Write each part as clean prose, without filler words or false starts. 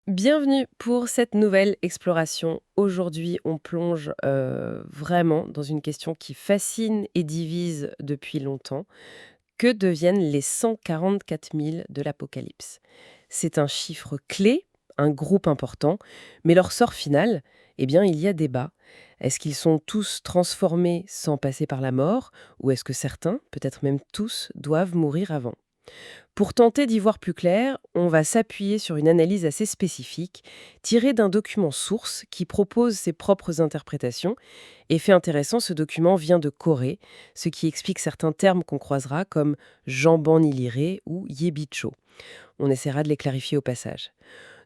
Bienvenue pour cette nouvelle exploration. Aujourd'hui, on plonge vraiment dans une question qui fascine et divise depuis longtemps. Que deviennent les 144 000 de l'Apocalypse? C'est un chiffre clé, un groupe important, mais leur sort final, eh bien, il y a débat. Est-ce qu'ils sont tous transformés sans passer par la mort, ou est-ce que certains, peut-être même tous, doivent mourir avant? Pour tenter d'y voir plus clair, on va s'appuyer sur une analyse assez spécifique, tirée d'un document source qui propose ses propres interprétations. Et fait intéressant, ce document vient de Corée, ce qui explique certains termes qu'on croisera comme jamban niliré ou yebicho. On essaiera de les clarifier au passage.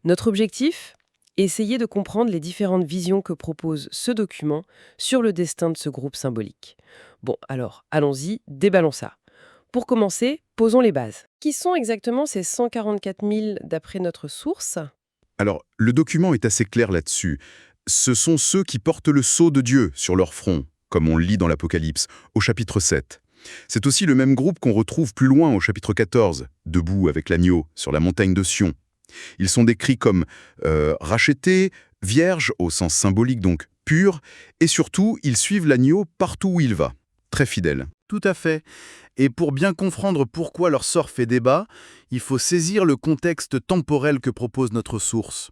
Notre objectif? Essayer de comprendre les différentes visions que propose ce document sur le destin de ce groupe symbolique. Bon, alors, allons-y, déballons ça. Pour commencer, posons les bases. Qui sont exactement ces 144 000 d'après notre source? Alors, le document est assez clair là-dessus. Ce sont ceux qui portent le sceau de Dieu sur leur front, comme on le lit dans l'Apocalypse, au chapitre 7. C'est aussi le même groupe qu'on retrouve plus loin au chapitre 14, debout avec l'agneau, sur la montagne de Sion. Ils sont décrits comme rachetés, vierges au sens symbolique donc purs, et surtout, ils suivent l'agneau partout où il va. Très fidèles. Tout à fait. Et pour bien comprendre pourquoi leur sort fait débat, il faut saisir le contexte temporel que propose notre source.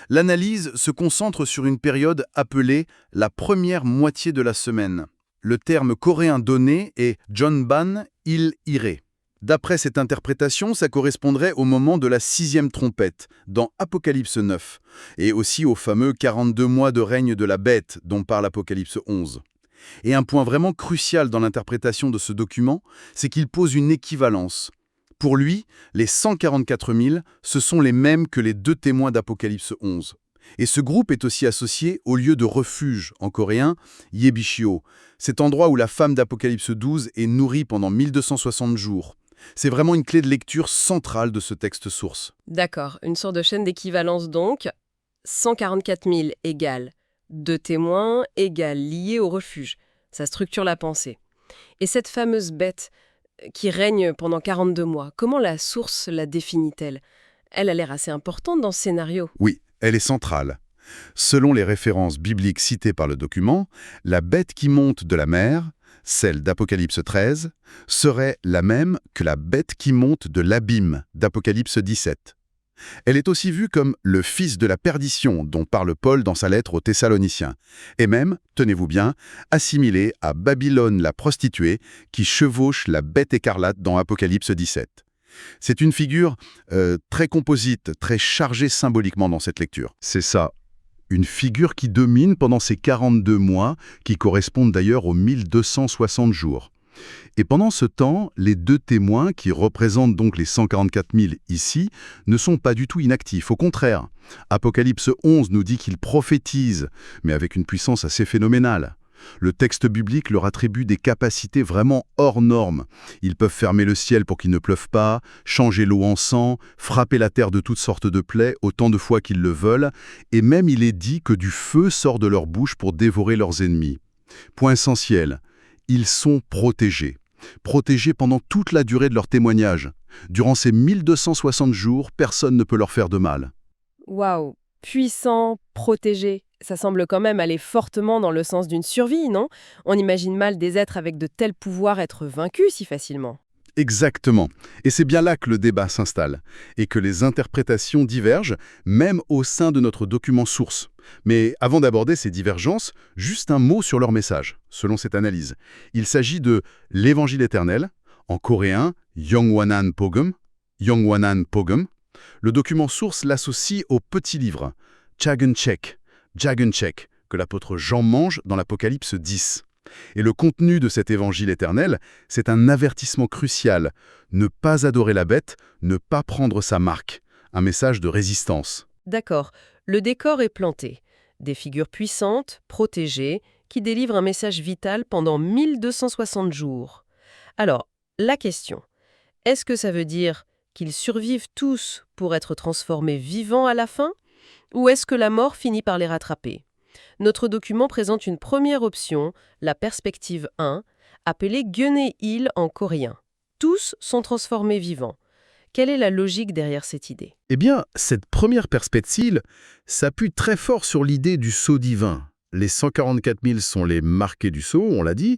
L'analyse se concentre sur une période appelée la première moitié de la semaine. Le terme coréen donné est Jonban il-ire. D'après cette interprétation, ça correspondrait au moment de la 6e trompette, dans Apocalypse 9, et aussi aux fameux 42 mois de règne de la bête dont parle Apocalypse 11. Et un point vraiment crucial dans l'interprétation de ce document, c'est qu'il pose une équivalence. Pour lui, les 144 000, ce sont les mêmes que les deux témoins d'Apocalypse 11. Et ce groupe est aussi associé au lieu de refuge, en coréen, Yebishio, cet endroit où la femme d'Apocalypse 12 est nourrie pendant 1260 jours. C'est vraiment une clé de lecture centrale de ce texte source. D'accord, une sorte de chaîne d'équivalence donc. 144 000 égale 2 témoins égale liés au refuge. Ça structure la pensée. Et cette fameuse bête qui règne pendant 42 mois, comment la source la définit-elle? Elle a l'air assez importante dans ce scénario. Oui, elle est centrale. Selon les références bibliques citées par le document, la bête qui monte de la mer, celle d'Apocalypse 13, serait la même que la bête qui monte de l'abîme d'Apocalypse 17. Elle est aussi vue comme le fils de la perdition dont parle Paul dans sa lettre aux Thessaloniciens, et même, tenez-vous bien, assimilée à Babylone la prostituée qui chevauche la bête écarlate dans Apocalypse 17. C'est une figure très composite, très chargée symboliquement dans cette lecture. C'est ça. Une figure qui domine pendant ces 42 mois, qui correspondent d'ailleurs aux 1260 jours. Et pendant ce temps, les deux témoins, qui représentent donc les 144 000 ici, ne sont pas du tout inactifs. Au contraire, Apocalypse 11 nous dit qu'ils prophétisent, mais avec une puissance assez phénoménale. Le texte biblique leur attribue des capacités vraiment hors normes. Ils peuvent fermer le ciel pour qu'il ne pleuve pas, changer l'eau en sang, frapper la terre de toutes sortes de plaies autant de fois qu'ils le veulent, et même il est dit que du feu sort de leur bouche pour dévorer leurs ennemis. Point essentiel, ils sont protégés. Protégés pendant toute la durée de leur témoignage. Durant ces 1260 jours, personne ne peut leur faire de mal. Waouh, puissant, protégé. Ça semble quand même aller fortement dans le sens d'une survie, non? On imagine mal des êtres avec de tels pouvoirs être vaincus si facilement. Exactement. Et c'est bien là que le débat s'installe, et que les interprétations divergent, même au sein de notre document source. Mais avant d'aborder ces divergences, juste un mot sur leur message, selon cette analyse. Il s'agit de l'Évangile éternel, en coréen, Yongwanan Pogum. Yongwanan Pogum. Le document source l'associe au petit livre, Jagunchek, que l'apôtre Jean mange dans l'Apocalypse 10. Et le contenu de cet évangile éternel, c'est un avertissement crucial. Ne pas adorer la bête, ne pas prendre sa marque. Un message de résistance. D'accord, le décor est planté. Des figures puissantes, protégées, qui délivrent un message vital pendant 1260 jours. Alors, la question, est-ce que ça veut dire qu'ils survivent tous pour être transformés vivants à la fin? Ou est-ce que la mort finit par les rattraper? Notre document présente une première option, la perspective 1, appelée Gyeone-il en coréen. Tous sont transformés vivants. Quelle est la logique derrière cette idée? Eh bien, cette première perspective s'appuie très fort sur l'idée du sceau divin. Les 144 000 sont les marqués du sceau, on l'a dit,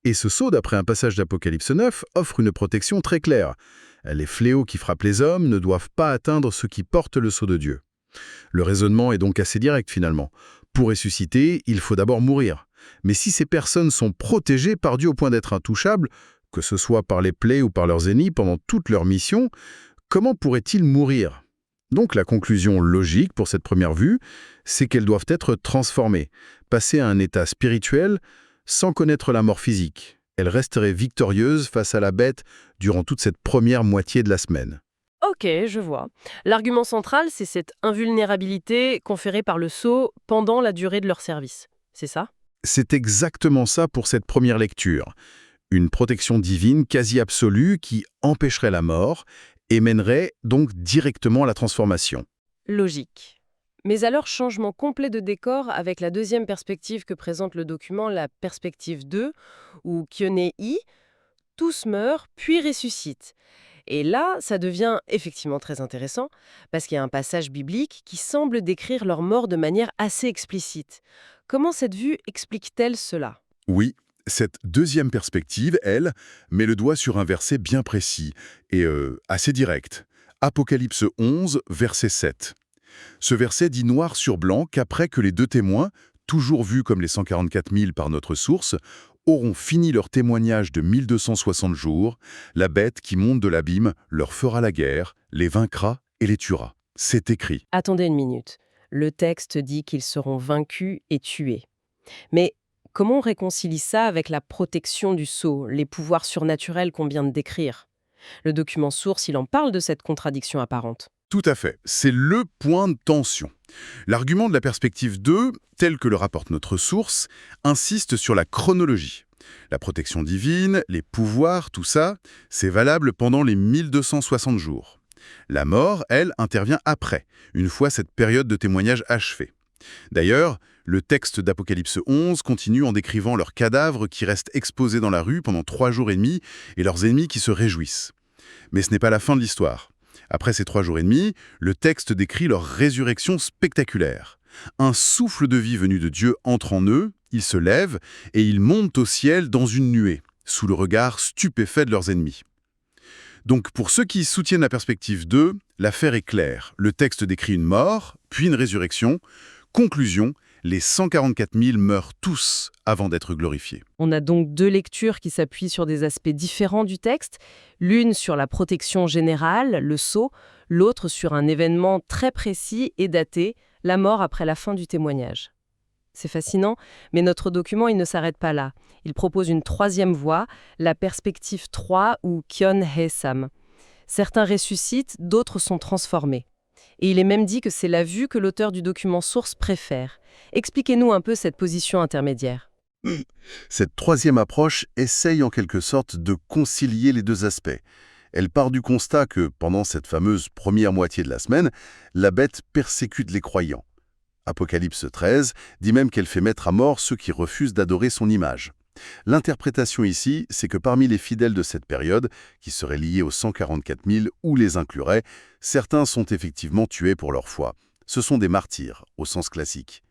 et ce sceau, d'après un passage d'Apocalypse 9, offre une protection très claire. Les fléaux qui frappent les hommes ne doivent pas atteindre ceux qui portent le sceau de Dieu. Le raisonnement est donc assez direct finalement. Pour ressusciter, il faut d'abord mourir. Mais si ces personnes sont protégées par Dieu au point d'être intouchables, que ce soit par les plaies ou par leurs ennemis pendant toute leur mission, comment pourraient-ils mourir? Donc la conclusion logique pour cette première vue, c'est qu'elles doivent être transformées, passer à un état spirituel sans connaître la mort physique. Elles resteraient victorieuses face à la bête durant toute cette première moitié de la semaine. Ok, je vois. L'argument central, c'est cette invulnérabilité conférée par le sceau pendant la durée de leur service. C'est ça? C'est exactement ça pour cette première lecture. Une protection divine quasi absolue qui empêcherait la mort et mènerait donc directement à la transformation. Logique. Mais alors, changement complet de décor avec la deuxième perspective que présente le document, la perspective 2, où Kyone-i, tous meurent puis ressuscitent. Et là, ça devient effectivement très intéressant, parce qu'il y a un passage biblique qui semble décrire leur mort de manière assez explicite. Comment cette vue explique-t-elle cela? Oui, cette deuxième perspective, elle, met le doigt sur un verset bien précis et assez direct. Apocalypse 11, verset 7. Ce verset dit noir sur blanc qu'après que les deux témoins, toujours vus comme les 144 000 par notre source, auront fini leur témoignage de 1260 jours, la bête qui monte de l'abîme leur fera la guerre, les vaincra et les tuera. C'est écrit. Attendez une minute. Le texte dit qu'ils seront vaincus et tués. Mais comment on réconcilie ça avec la protection du sceau, les pouvoirs surnaturels qu'on vient de décrire? Le document source, il en parle de cette contradiction apparente. Tout à fait. C'est le point de tension. L'argument de la perspective 2, tel que le rapporte notre source, insiste sur la chronologie. La protection divine, les pouvoirs, tout ça, c'est valable pendant les 1260 jours. La mort, elle, intervient après, une fois cette période de témoignage achevée. D'ailleurs, le texte d'Apocalypse 11 continue en décrivant leurs cadavres qui restent exposés dans la rue pendant 3 jours et demi et leurs ennemis qui se réjouissent. Mais ce n'est pas la fin de l'histoire. Après ces 3 jours et demi, le texte décrit leur résurrection spectaculaire. Un souffle de vie venu de Dieu entre en eux, ils se lèvent et ils montent au ciel dans une nuée, sous le regard stupéfait de leurs ennemis. Donc pour ceux qui soutiennent la perspective 2, l'affaire est claire. Le texte décrit une mort, puis une résurrection. Conclusion, les 144 000 meurent tous avant d'être glorifiés. On a donc deux lectures qui s'appuient sur des aspects différents du texte, l'une sur la protection générale, le sceau, l'autre sur un événement très précis et daté, la mort après la fin du témoignage. C'est fascinant, mais notre document il ne s'arrête pas là. Il propose une troisième voie, la perspective 3 ou Kyon-He-Sam. Certains ressuscitent, d'autres sont transformés. Et il est même dit que c'est la vue que l'auteur du document source préfère. Expliquez-nous un peu cette position intermédiaire. Cette troisième approche essaye en quelque sorte de concilier les deux aspects. Elle part du constat que, pendant cette fameuse première moitié de la semaine, la bête persécute les croyants. Apocalypse 13 dit même qu'elle fait mettre à mort ceux qui refusent d'adorer son image. L'interprétation ici, c'est que parmi les fidèles de cette période, qui seraient liés aux 144 000 ou les incluraient, certains sont effectivement tués pour leur foi. Ce sont des martyrs, au sens classique.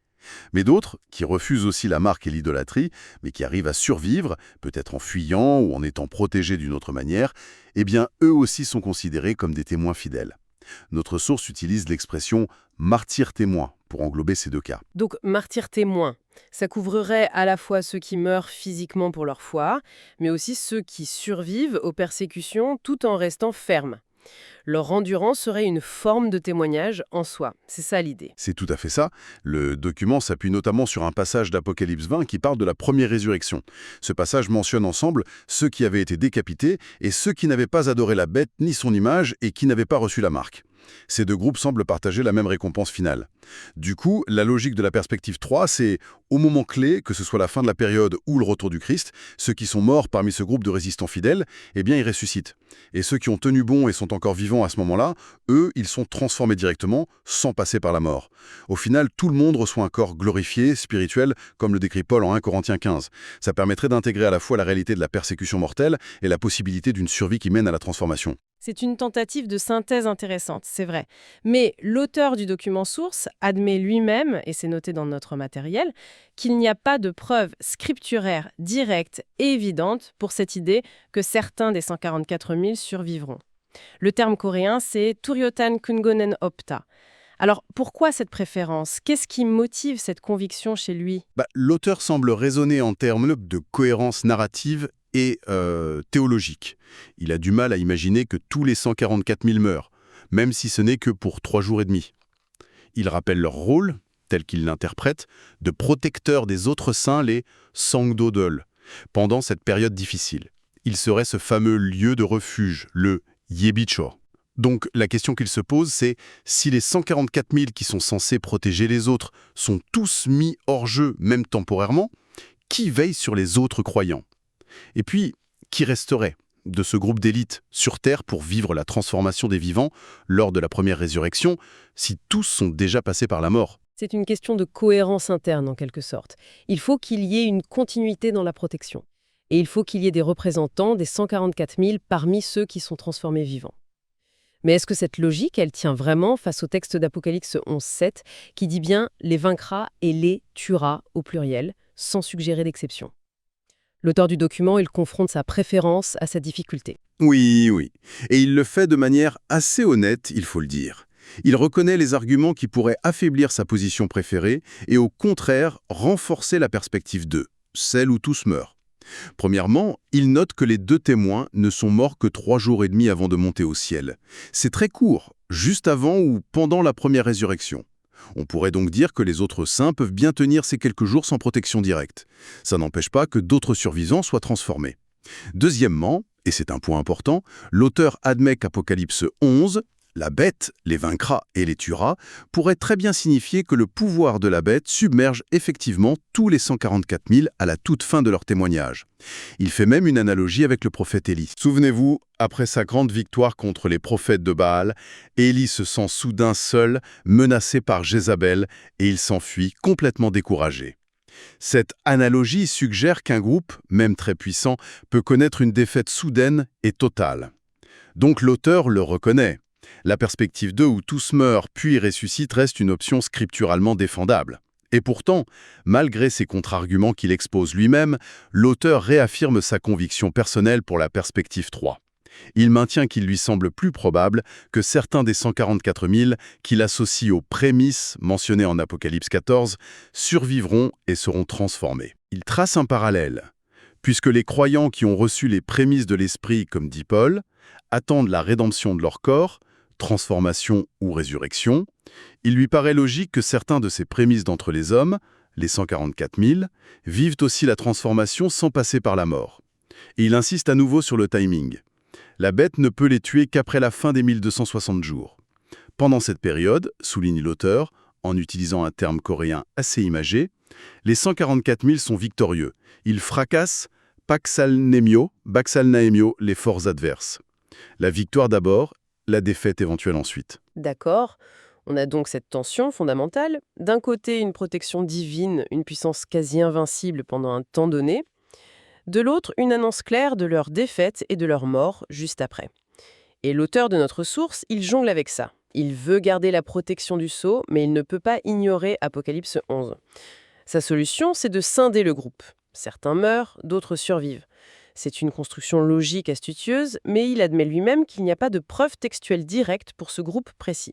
Mais d'autres, qui refusent aussi la marque et l'idolâtrie, mais qui arrivent à survivre, peut-être en fuyant ou en étant protégés d'une autre manière, eh bien eux aussi sont considérés comme des témoins fidèles. Notre source utilise l'expression « martyr-témoin » pour englober ces deux cas. Donc, martyr-témoin, ça couvrirait à la fois ceux qui meurent physiquement pour leur foi, mais aussi ceux qui survivent aux persécutions tout en restant fermes. Leur endurance serait une forme de témoignage en soi. C'est ça l'idée. C'est tout à fait ça. Le document s'appuie notamment sur un passage d'Apocalypse 20 qui parle de la première résurrection. Ce passage mentionne ensemble ceux qui avaient été décapités et ceux qui n'avaient pas adoré la bête ni son image et qui n'avaient pas reçu la marque. Ces deux groupes semblent partager la même récompense finale. Du coup, la logique de la perspective 3, c'est au moment clé, que ce soit la fin de la période ou le retour du Christ, ceux qui sont morts parmi ce groupe de résistants fidèles, eh bien ils ressuscitent. Et ceux qui ont tenu bon et sont encore vivants à ce moment-là, eux, ils sont transformés directement, sans passer par la mort. Au final, tout le monde reçoit un corps glorifié, spirituel, comme le décrit Paul en 1 Corinthiens 15. Ça permettrait d'intégrer à la fois la réalité de la persécution mortelle et la possibilité d'une survie qui mène à la transformation. C'est une tentative de synthèse intéressante, c'est vrai. Mais l'auteur du document source admet lui-même, et c'est noté dans notre matériel, qu'il n'y a pas de preuve scripturaire directe et évidente pour cette idée que certains des 144 000 survivront. Le terme coréen, c'est Turyotan Kungonen Opta. Alors, pourquoi cette préférence? Qu'est-ce qui motive cette conviction chez lui? L'auteur semble raisonner en termes de cohérence narrative et théologique. Il a du mal à imaginer que tous les 144 000 meurent, même si ce n'est que pour 3 jours et demi. Il rappelle leur rôle, tel qu'il l'interprète, de protecteur des autres saints, les Sangdodol, pendant cette période difficile. Il serait ce fameux lieu de refuge, le Yebicho. Donc la question qu'il se pose, c'est si les 144 000 qui sont censés protéger les autres sont tous mis hors jeu, même temporairement, qui veille sur les autres croyants? Et puis, qui resterait de ce groupe d'élite sur Terre pour vivre la transformation des vivants lors de la première résurrection, si tous sont déjà passés par la mort? C'est une question de cohérence interne, en quelque sorte. Il faut qu'il y ait une continuité dans la protection. Et il faut qu'il y ait des représentants des 144 000 parmi ceux qui sont transformés vivants. Mais est-ce que cette logique, elle tient vraiment face au texte d'Apocalypse 11.7 qui dit bien « les vaincra et les tuera » au pluriel, sans suggérer d'exception? L'auteur du document, il confronte sa préférence à sa difficulté. Oui, oui. Et il le fait de manière assez honnête, il faut le dire. Il reconnaît les arguments qui pourraient affaiblir sa position préférée et au contraire renforcer la perspective 2, celle où tous meurent. Premièrement, il note que les 2 témoins ne sont morts que 3 jours et demi avant de monter au ciel. C'est très court, juste avant ou pendant la première résurrection. On pourrait donc dire que les autres saints peuvent bien tenir ces quelques jours sans protection directe. Ça n'empêche pas que d'autres survivants soient transformés. Deuxièmement, et c'est un point important, l'auteur admet qu'Apocalypse 11, la bête les vaincra et les tuera, pourrait très bien signifier que le pouvoir de la bête submerge effectivement tous les 144 000 à la toute fin de leur témoignage. Il fait même une analogie avec le prophète Élie. Souvenez-vous, après sa grande victoire contre les prophètes de Baal, Élie se sent soudain seul, menacé par Jézabel, et il s'enfuit complètement découragé. Cette analogie suggère qu'un groupe, même très puissant, peut connaître une défaite soudaine et totale. Donc l'auteur le reconnaît. La perspective 2 où tous meurent puis ressuscitent reste une option scripturalement défendable. Et pourtant, malgré ces contre-arguments qu'il expose lui-même, l'auteur réaffirme sa conviction personnelle pour la perspective 3. Il maintient qu'il lui semble plus probable que certains des 144 000 qu'il associe aux prémices mentionnées en Apocalypse 14 survivront et seront transformés. Il trace un parallèle, puisque les croyants qui ont reçu les prémices de l'Esprit, comme dit Paul, attendent la rédemption de leur corps, transformation ou résurrection, il lui paraît logique que certains de ces prémices d'entre les hommes, les 144 000, vivent aussi la transformation sans passer par la mort. Et il insiste à nouveau sur le timing. La bête ne peut les tuer qu'après la fin des 1260 jours. Pendant cette période, souligne l'auteur, en utilisant un terme coréen assez imagé, les 144 000 sont victorieux. Ils fracassent Paksalnaemyo, les forces adverses. La victoire d'abord, la défaite éventuelle ensuite. D'accord. On a donc cette tension fondamentale. D'un côté, une protection divine, une puissance quasi invincible pendant un temps donné. De l'autre, une annonce claire de leur défaite et de leur mort juste après. Et l'auteur de notre source, il jongle avec ça. Il veut garder la protection du sceau, mais il ne peut pas ignorer Apocalypse 11. Sa solution, c'est de scinder le groupe. Certains meurent, d'autres survivent. C'est une construction logique astucieuse, mais il admet lui-même qu'il n'y a pas de preuve textuelle directe pour ce groupe précis.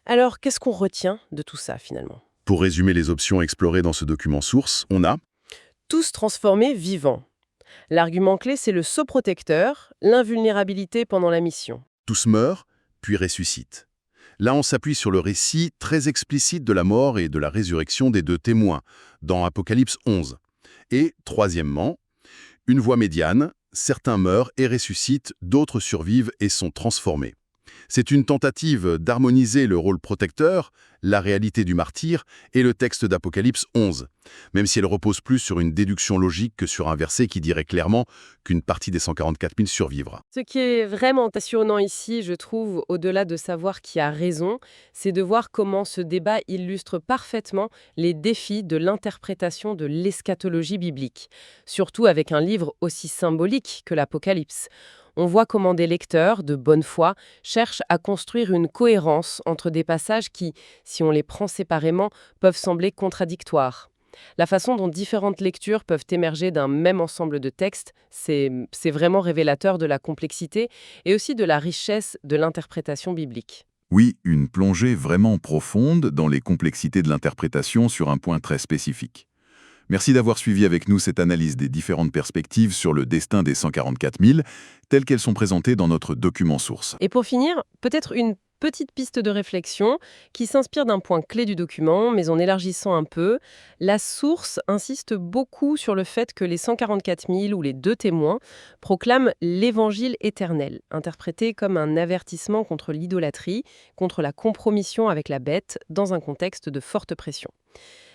Alors, qu'est-ce qu'on retient de tout ça, finalement? Pour résumer les options explorées dans ce document source, on a Tous transformés vivants. L'argument clé, c'est le sceau protecteur, l'invulnérabilité pendant la mission. tous meurent, puis ressuscitent. Là, on s'appuie sur le récit très explicite de la mort et de la résurrection des 2 témoins, dans Apocalypse 11. Et, troisièmement, une voie médiane, certains meurent et ressuscitent, d'autres survivent et sont transformés. C'est une tentative d'harmoniser le rôle protecteur, la réalité du martyr et le texte d'Apocalypse 11, même si elle repose plus sur une déduction logique que sur un verset qui dirait clairement qu'une partie des 144 000 survivra. Ce qui est vraiment passionnant ici, je trouve, au-delà de savoir qui a raison, c'est de voir comment ce débat illustre parfaitement les défis de l'interprétation de l'eschatologie biblique, surtout avec un livre aussi symbolique que l'Apocalypse. On voit comment des lecteurs, de bonne foi, cherchent à construire une cohérence entre des passages qui, si on les prend séparément, peuvent sembler contradictoires. La façon dont différentes lectures peuvent émerger d'un même ensemble de textes, c'est vraiment révélateur de la complexité et aussi de la richesse de l'interprétation biblique. Oui, une plongée vraiment profonde dans les complexités de l'interprétation sur un point très spécifique. Merci d'avoir suivi avec nous cette analyse des différentes perspectives sur le destin des 144 000, telles qu'elles sont présentées dans notre document source. Et pour finir, peut-être une petite piste de réflexion qui s'inspire d'un point clé du document, mais en élargissant un peu. La source insiste beaucoup sur le fait que les 144 000 ou les deux témoins proclament l'évangile éternel, interprété comme un avertissement contre l'idolâtrie, contre la compromission avec la bête, dans un contexte de forte pression.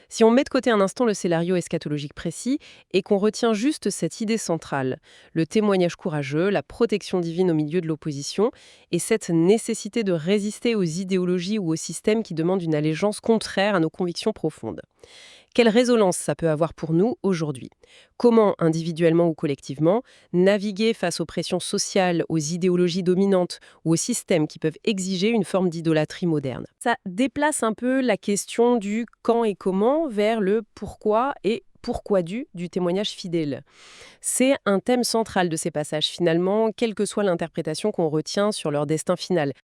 Si on met de côté un instant le scénario eschatologique précis et qu'on retient juste cette idée centrale, le témoignage courageux, la protection divine au milieu de l'opposition et cette nécessité de résister aux idéologies ou aux systèmes qui demandent une allégeance contraire à nos convictions profondes. Quelle résonance ça peut avoir pour nous aujourd'hui? Comment, individuellement ou collectivement, naviguer face aux pressions sociales, aux idéologies dominantes ou aux systèmes qui peuvent exiger une forme d'idolâtrie moderne? Ça déplace un peu la question du quand et comment vers le pourquoi et pourquoi du témoignage fidèle. C'est un thème central de ces passages finalement, quelle que soit l'interprétation qu'on retient sur leur destin final.